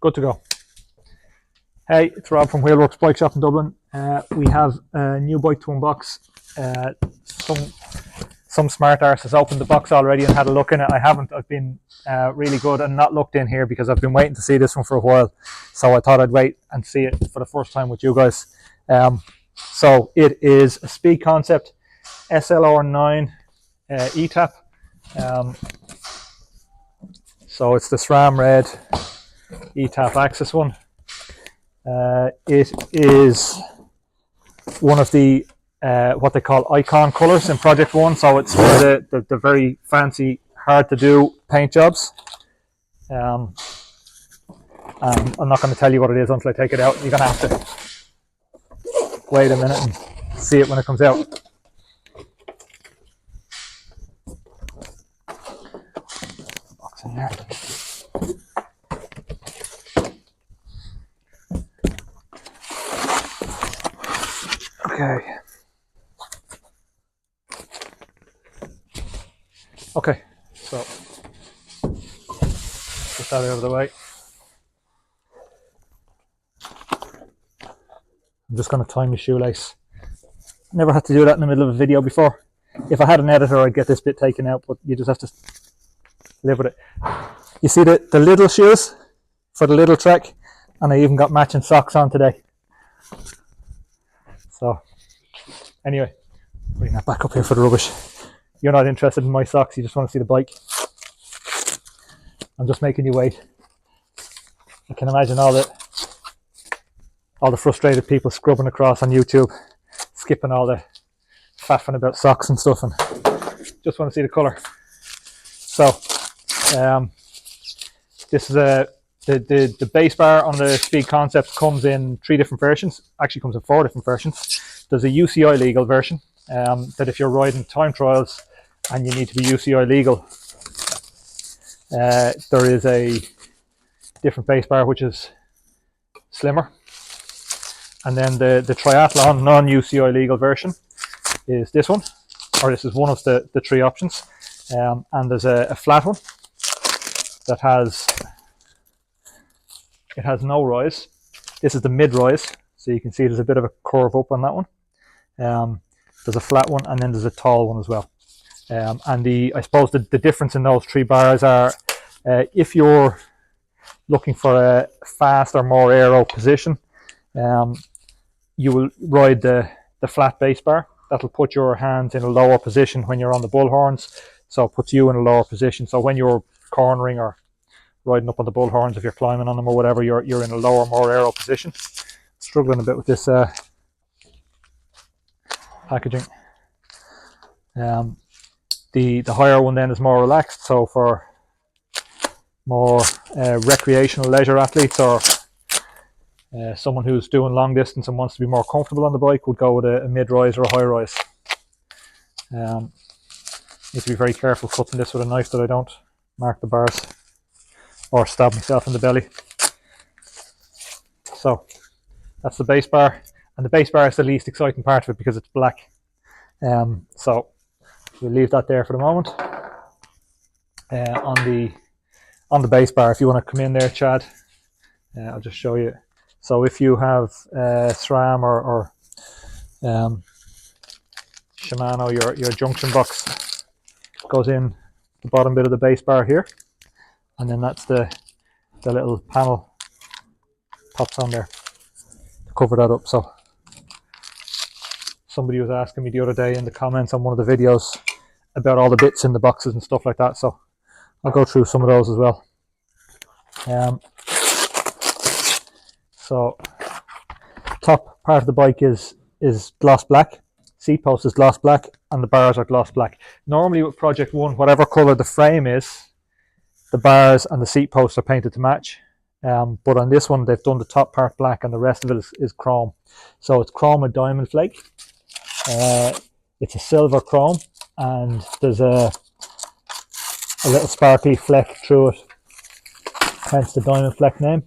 Good to go. Hey, it's Rob from Wheelworx Bike Shop in Dublin. We have a new bike to unbox. Some smart arse has opened the box already and had a look in it. I haven't. I've been really good and not looked in here because I've been waiting to see this one for a while. So I thought I'd wait and see it for the first time with you guys. So it is a Speed Concept SLR9 E-Tap. So it's the SRAM red E-Tap Axis one. It is one of the what they call icon colors in Project One, so it's one of the very fancy, hard to do paint jobs. And I'm not going to tell you what it is until I take it out. You're going to have to wait a minute and see it when it comes out. Box in there. Okay, so put that out of the way. I'm just going to tie my shoelace. Never had to do that in the middle of a video before. If I had an editor, I'd get this bit taken out, but you just have to live with it. You see the little shoes for the little trek, and I even got matching socks on today. So anyway, bring that back up here for the rubbish. You're not interested in my socks, you just want to see the bike. I'm just making you wait. I can imagine all the frustrated people scrubbing across on YouTube, skipping all the faffing about socks and stuff, and just want to see the colour. So this is the base bar on the Speed Concept comes in 3 different versions. Actually comes in 4 different versions. There's a UCI legal version that if you're riding time trials and you need to be UCI legal, there is a different base bar which is slimmer. And then the Triathlon non-UCI legal version is this one, or this is one of the 3 options. And there's a flat one that has no rise. This is the mid-rise, so you can see there's a bit of a curve up on that one. There's a flat one, and then there's a tall one as well. And I suppose the difference in those 3 bars are if you're looking for a fast or more aero position, you will ride the flat base bar. That'll put your hands in a lower position when you're on the bull horns, so it puts you in a lower position. So when you're cornering or riding up on the bull horns, if you're climbing on them or whatever, you're in a lower, more aero position. Struggling a bit with this packaging. The higher one then is more relaxed, so for more recreational leisure athletes or someone who's doing long distance and wants to be more comfortable on the bike would go with a mid-rise or a high-rise. Need to be very careful cutting this with a knife that I don't mark the bars or stab myself in the belly. So that's the base bar, and the base bar is the least exciting part of it because it's black. So we'll leave that there for the moment. On the base bar, if you want to come in there, Chad, I'll just show you. So if you have SRAM or Shimano, your junction box goes in the bottom bit of the base bar here, and then that's the little panel pops on there to cover that up. So somebody was asking me the other day in the comments on one of the videos about all the bits in the boxes and stuff like that, so I'll go through some of those as well. So top part of the bike is gloss black, seat post is gloss black, and the bars are gloss black. Normally with Project One, whatever colour the frame is, the bars and the seat posts are painted to match. But on this one, they've done the top part black and the rest of it is chrome. So it's chrome with Diamondflake. It's a silver chrome, and there's a little sparkly fleck through it, hence the Diamondflake name.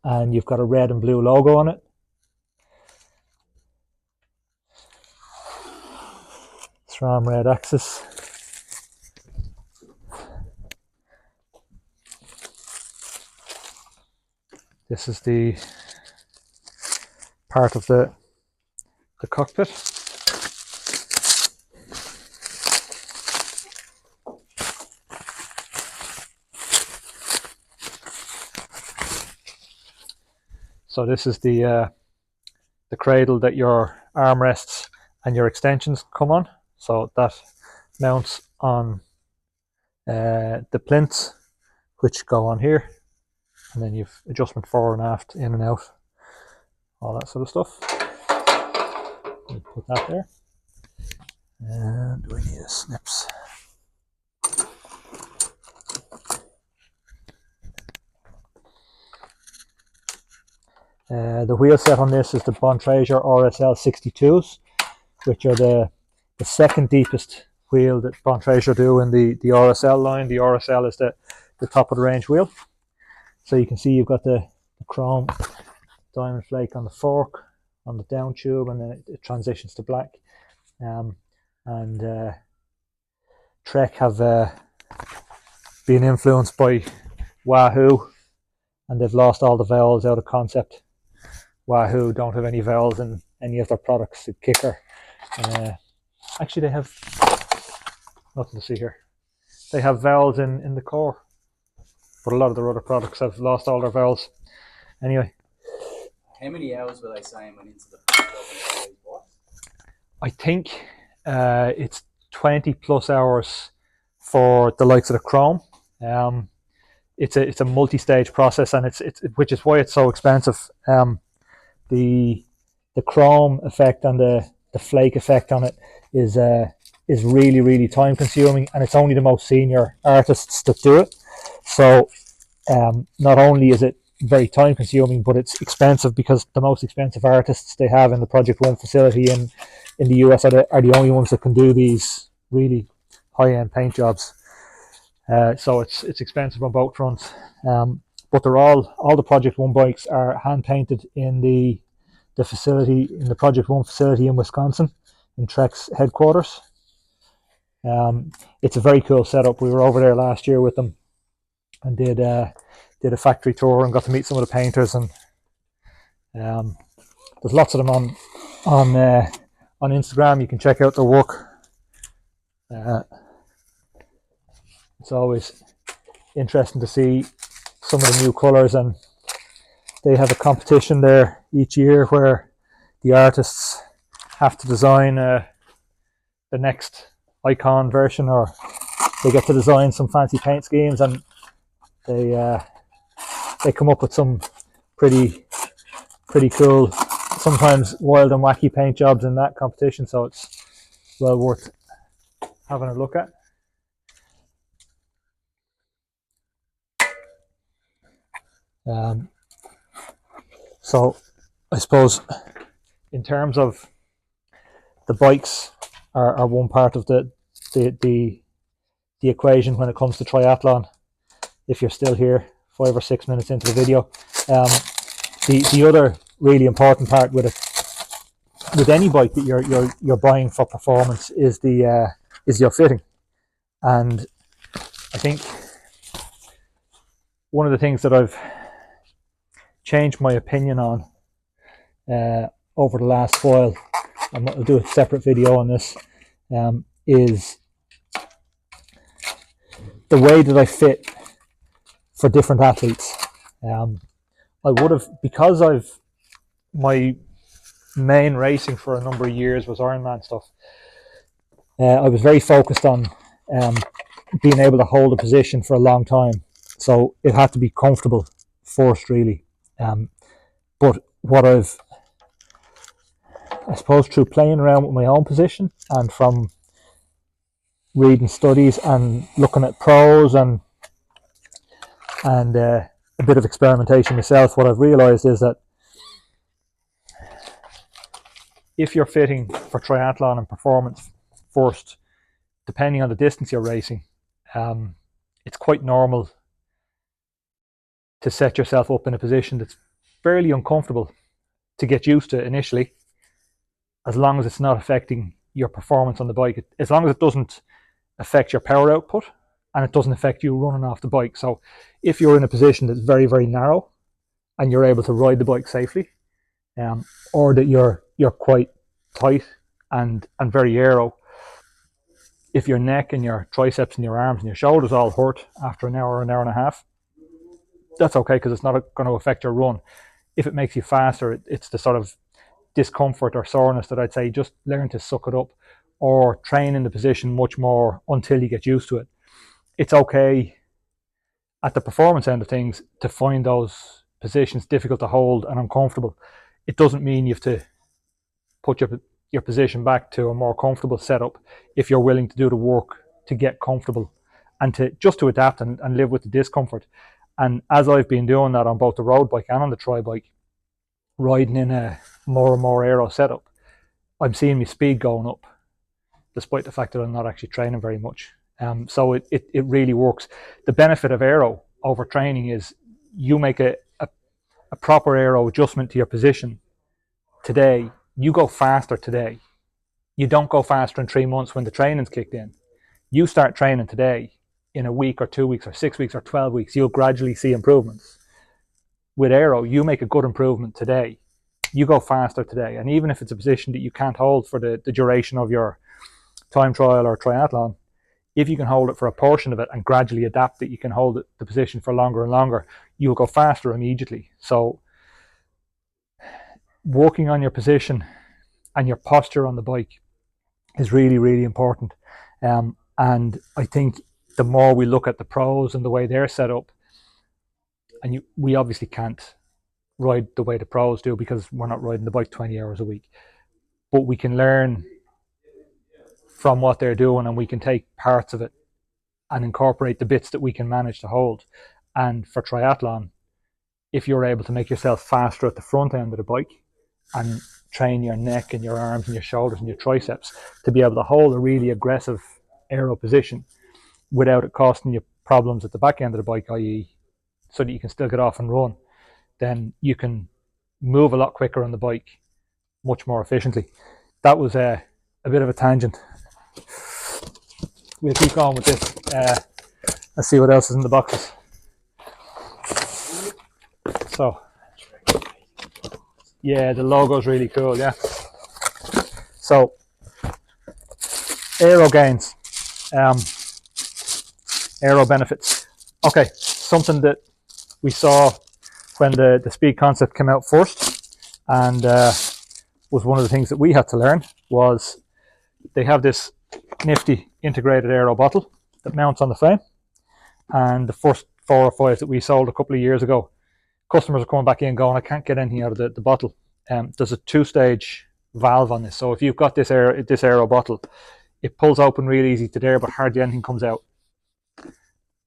And you've got a red and blue logo on it. SRAM red axis. This is the part of the cockpit. So this is the cradle that your armrests and your extensions come on. So that mounts on the plinths, which go on here, and then you've adjustment fore and aft, in and out, all that sort of stuff. We'll put that there. And we need a snips. The wheel set on this is the Bontrager RSL 62s, which are the second deepest wheel that Bontrager do in the RSL line. The RSL is the top of the range wheel. So you can see you've got the chrome Diamondflake on the fork, on the down tube, and then it transitions to black. Trek have been influenced by Wahoo, and they've lost all the vowels out of concept. Wahoo don't have any vowels in any of their products. The Kicker, actually they have nothing to see here. They have vowels in the core, but a lot of their other products have lost all their vowels. Anyway, how many hours were they saying went into the bike? I think it's 20 plus hours for the likes of the chrome. It's a multi-stage process, and it's which is why it's so expensive. The chrome effect and the flake effect on it is really, really time consuming, and it's only the most senior artists that do it. So not only is it very time consuming, but it's expensive, because the most expensive artists they have in the Project One facility in the US are the only ones that can do these really high-end paint jobs. So it's expensive on both fronts. But they're all the Project One bikes are hand painted in the facility, in the Project One facility in Wisconsin, in Trek's headquarters. It's a very cool setup. We were over there last year with them and did a factory tour and got to meet some of the painters, and there's lots of them on Instagram. You can check out their work. It's always interesting to see some of the new colours, and they have a competition there each year where the artists have to design the next icon version, or they get to design some fancy paint schemes, and they come up with some pretty cool, sometimes wild and wacky paint jobs in that competition. So it's well worth having a look at. So I suppose in terms of the bikes are one part of the equation when it comes to triathlon. If you're still here 5 or 6 minutes into the video, the other really important part with any bike that you're buying for performance is your fitting. And I think one of the things that I've changed my opinion on over the last while, I'll do a separate video on this, is the way that I fit for different athletes. I would have, because my main racing for a number of years was Ironman stuff. I was very focused on being able to hold a position for a long time, so it had to be comfortable first, really. But what I suppose through playing around with my own position, and from reading studies and looking at pros and a bit of experimentation myself, what I've realised is that if you're fitting for triathlon and performance first, depending on the distance you're racing, it's quite normal to set yourself up in a position that's fairly uncomfortable to get used to initially, as long as it's not affecting your performance on the bike, as long as it doesn't affect your power output and it doesn't affect you running off the bike. So if you're in a position that's very, very narrow and you're able to ride the bike safely, or that you're quite tight and very aero. If your neck and your triceps and your arms and your shoulders all hurt after an hour and a half, that's okay, because it's not going to affect your run. If it makes you faster, it's the sort of discomfort or soreness that I'd say just learn to suck it up, or train in the position much more until you get used to it. It's okay at the performance end of things to find those positions difficult to hold and uncomfortable. It doesn't mean you have to put your position back to a more comfortable setup if you're willing to do the work to get comfortable and to adapt and live with the discomfort. And as I've been doing that on both the road bike and on the tri bike, riding in a more and more aero setup, I'm seeing my speed going up, despite the fact that I'm not actually training very much. So it really works. The benefit of aero over training is you make a proper aero adjustment to your position today. You go faster today. You don't go faster in 3 months when the training's kicked in. You start training today. In a week or 2 weeks or 6 weeks or 12 weeks, you'll gradually see improvements. With aero, you make a good improvement today. You go faster today. And even if it's a position that you can't hold for the duration of your time trial or triathlon, if you can hold it for a portion of it and gradually adapt it, you can hold the position for longer and longer, you'll go faster immediately. So working on your position and your posture on the bike is really, really important. And I think the more we look at the pros and the way they're set up, and we obviously can't ride the way the pros do because we're not riding the bike 20 hours a week, but we can learn from what they're doing, and we can take parts of it and incorporate the bits that we can manage to hold. And for triathlon, if you're able to make yourself faster at the front end of the bike and train your neck and your arms and your shoulders and your triceps to be able to hold a really aggressive aero position without it costing you problems at the back end of the bike, i.e. so that you can still get off and run, then you can move a lot quicker on the bike much more efficiently. That was a bit of a tangent. We'll keep going with this. Let's see what else is in the boxes. So, yeah, the logo's really cool, yeah. So, aero gains, aero benefits. Okay, something that we saw when the speed concept came out first, and was one of the things that we had to learn, was they have this nifty integrated aero bottle that mounts on the frame. And the first 4 or 5 that we sold a couple of years ago, customers are coming back in going, I can't get anything out of the bottle. There's a 2-stage valve on this, so if you've got this aero bottle, it pulls open real easy to there, but hardly anything comes out.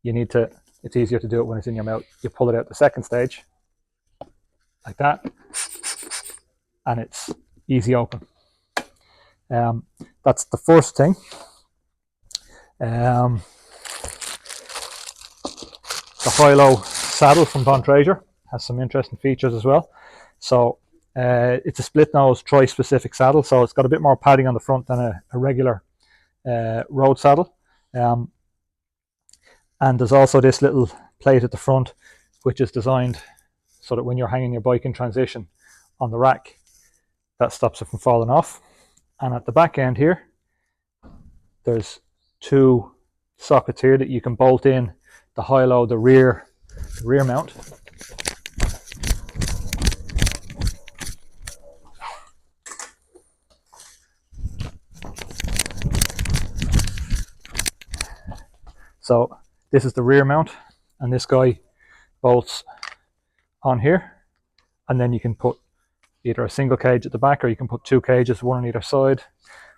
It's easier to do it when it's in your mouth. You pull it out the second stage like that, and it's easy open. That's the first thing. The high-low saddle from Bontrager has some interesting features as well. So it's a split nose tri-specific saddle, so it's got a bit more padding on the front than a regular road saddle. And there's also this little plate at the front, which is designed so that when you're hanging your bike in transition on the rack, that stops it from falling off. And at the back end here, there's 2 sockets here that you can bolt in the high-low, the rear mount. So this is the rear mount, and this guy bolts on here, and then you can put either a single cage at the back, or you can put 2 cages, one on either side.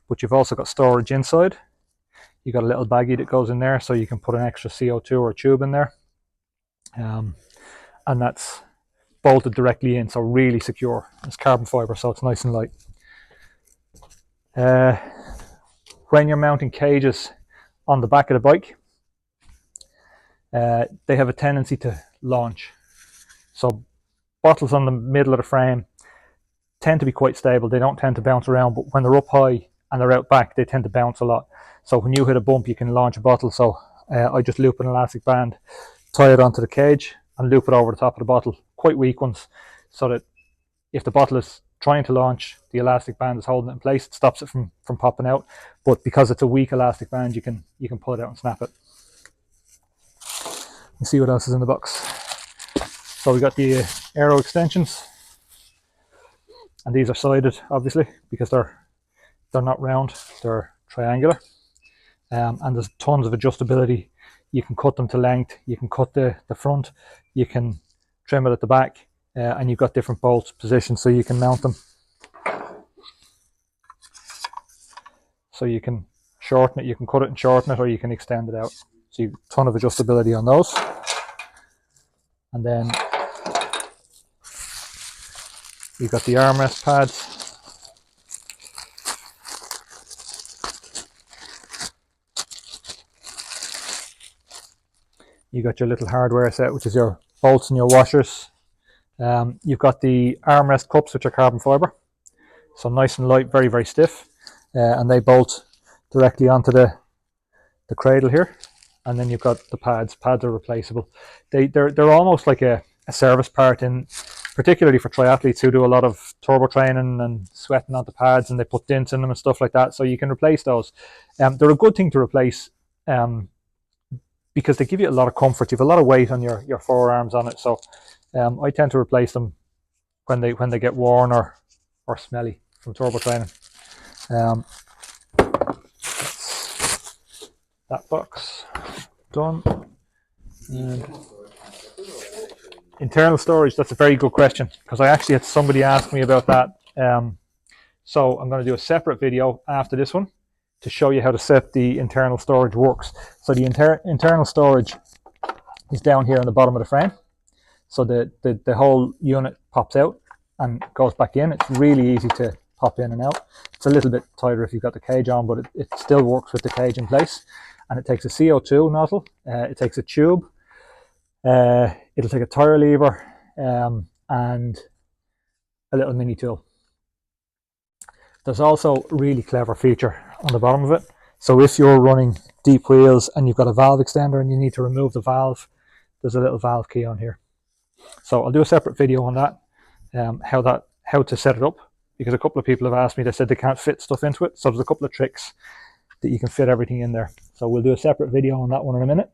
But you've also got storage inside. You got a little baggie that goes in there, so you can put an extra CO2 or a tube in there, and that's bolted directly in, so really secure. It's carbon fiber, so it's nice and light. When you're mounting cages on the back of the bike, they have a tendency to launch. So bottles on the middle of the frame tend to be quite stable. They don't tend to bounce around, but when they're up high and they're out back, they tend to bounce a lot. So when you hit a bump, you can launch a bottle. So I just loop an elastic band, tie it onto the cage, and loop it over the top of the bottle quite weak ones, so that if the bottle is trying to launch, the elastic band is holding it in place. It stops it from popping out. But because it's a weak elastic band, you can pull it out and snap it. Let's see what else is in the box. So we got the aero extensions, and these are sided, obviously, because they're not round, they're triangular. And there's tons of adjustability. You can cut them to length, you can cut the front, you can trim it at the back, and you've got different bolts positioned so you can mount them. So you can shorten it, you can cut it and shorten it, or you can extend it out. So you've a ton of adjustability on those. And then you've got the armrest pads. You got your little hardware set, which is your bolts and your washers. You've got the armrest cups, which are carbon fibre, so nice and light, very, very stiff, and they bolt directly onto the cradle here. And then you've got the pads. Pads are replaceable. They're almost like a service part, in particularly for triathletes who do a lot of turbo training and sweating onto pads, and they put dents in them and stuff like that. So you can replace those. They're a good thing to replace. Because they give you a lot of comfort. You have a lot of weight on your forearms on it, so I tend to replace them when they get worn or smelly from turbo training. That box done. And internal storage, that's a very good question, because I actually had somebody ask me about that. So I'm going to do a separate video after this one to show you how to set the internal storage works. So the internal storage is down here on the bottom of the frame. So the whole unit pops out and goes back in. It's really easy to pop in and out. It's a little bit tighter if you've got the cage on, but it still works with the cage in place. And it takes a CO2 nozzle, it takes a tube, it'll take a tire lever, and a little mini tool. There's also a really clever feature on the bottom of it. So if you're running deep wheels and you've got a valve extender and you need to remove the valve, there's a little valve key on here. So I'll do a separate video on that, how to set it up, because a couple of people have asked me, they said they can't fit stuff into it. So there's a couple of tricks that you can fit everything in there. So we'll do a separate video on that one in a minute.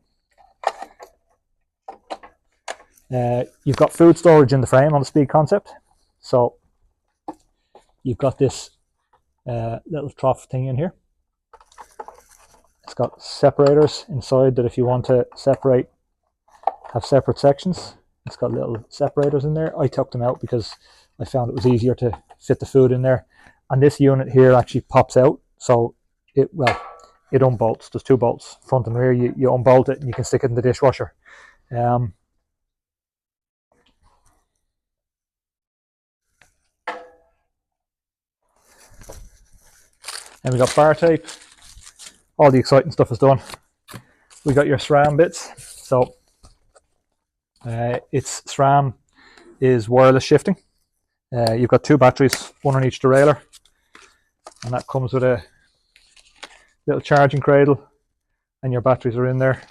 You've got food storage in the frame on the Speed Concept. So you've got this little trough thing in here. It's got separators inside that if you want to have separate sections. It's got little separators in there. I took them out because I found it was easier to fit the food in there. And this unit here actually pops out, so it unbolts. There's two bolts, front and rear. You unbolt it and you can stick it in the dishwasher. And we got bar tape. All the exciting stuff is done. We got your SRAM bits. So its SRAM is wireless shifting. You've got two batteries, one on each derailleur, and that comes with a little charging cradle, and your batteries are in there.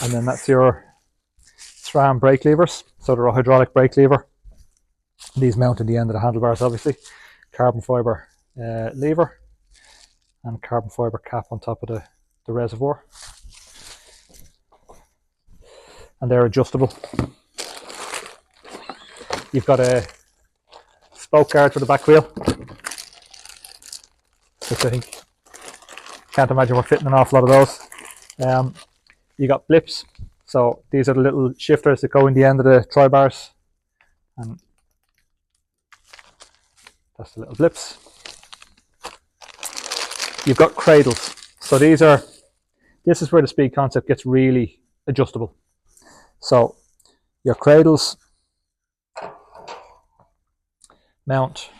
And then that's your SRAM brake levers. So they're a hydraulic brake lever. These mount at the end of the handlebars, obviously. Carbon fibre lever and carbon fibre cap on top of the reservoir. And they're adjustable. You've got a spoke guard for the back wheel, which I think, can't imagine we're fitting an awful lot of those. You got blips. So these are the little shifters that go in the end of the tri-bars, and that's the little blips. You've got cradles. So this is where the Speed Concept gets really adjustable. So your cradles mount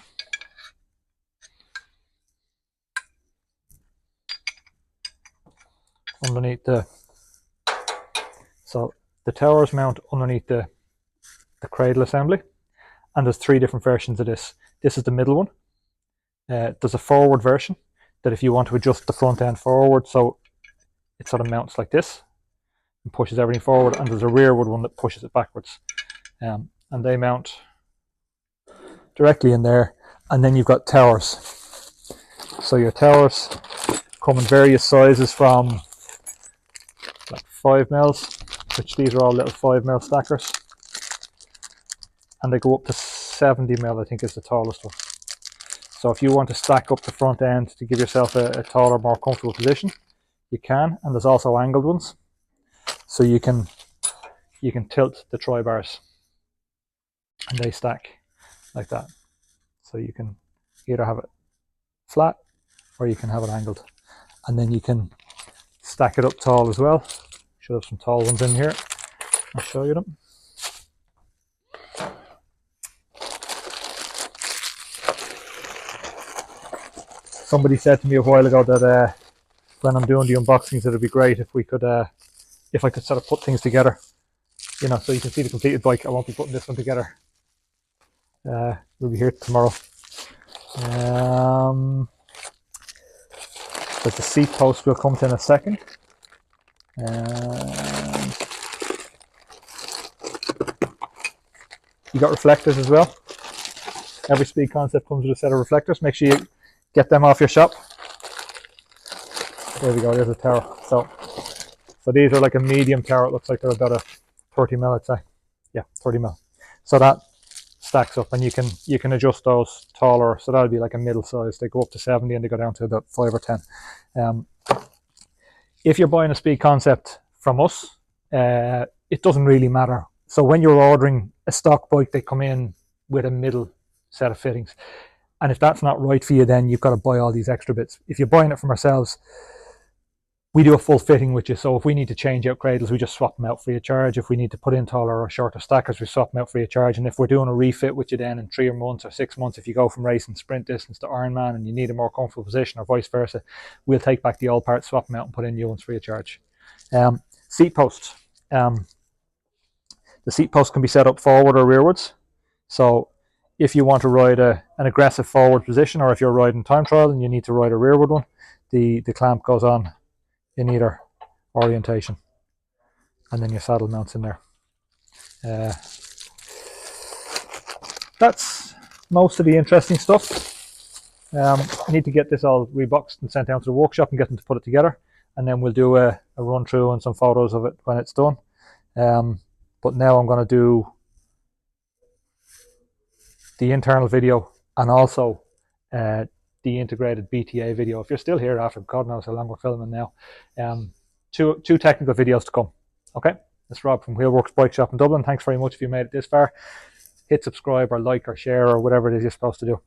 underneath so the towers mount underneath the cradle assembly, and there's three different versions of this. This is the middle one. There's a forward version. that if you want to adjust the front end forward, so it sort of mounts like this and pushes everything forward, and there's a rearward one that pushes it backwards. And they mount directly in there. And then you've got towers. So your towers come in various sizes from like 5 mils, which these are all little 5 mil stackers. And they go up to 70 mil, I think is the tallest one. So if you want to stack up the front end to give yourself a taller, more comfortable position, you can. And there's also angled ones. So you can tilt the tri bars and they stack like that. So you can either have it flat or you can have it angled. And then you can stack it up tall as well. Should have some tall ones in here. I'll show you them. Somebody said to me a while ago that when I'm doing the unboxings, it'd be great if we could, if I could sort of put things together, you know, so you can see the completed bike. I won't be putting this one together. We'll be here tomorrow. But the seat post will come to in a second. You got reflectors as well. Every Speed Concept comes with a set of reflectors. Make sure you get them off your shop. There we go, there's a tower. So these are like a medium tower. It looks like they're about a 30 mil, I'd say. Yeah, 30 mil. So that stacks up, and you can adjust those taller. So that would be like a middle size. They go up to 70 and they go down to about 5 or 10. If you're buying a Speed Concept from us, it doesn't really matter. So when you're ordering a stock bike, they come in with a middle set of fittings. And if that's not right for you, then you've got to buy all these extra bits. If you're buying it from ourselves, we do a full fitting with you. So if we need to change out cradles, we just swap them out free of charge. If we need to put in taller or shorter stackers, we swap them out free of charge. And if we're doing a refit with you then in 3 months or 6 months, if you go from racing sprint distance to Ironman and you need a more comfortable position or vice versa, we'll take back the old parts, swap them out and put in new ones free of charge. Seat posts. The seat post can be set up forward or rearwards. So if you want to ride an aggressive forward position, or if you're riding time trial and you need to ride a rearward one, the clamp goes on in either orientation, and then your saddle mounts in there. That's most of the interesting stuff. I need to get this all reboxed and sent down to the workshop and get them to put it together, and then we'll do a run through and some photos of it when it's done. But now I'm going to do the internal video and also the integrated BTA video. If you're still here after God knows how long we're filming now, two technical videos to come. Okay, it's Rob from Wheelworx Bike Shop in Dublin. Thanks very much if you made it this far. Hit subscribe or like or share or whatever it is you're supposed to do.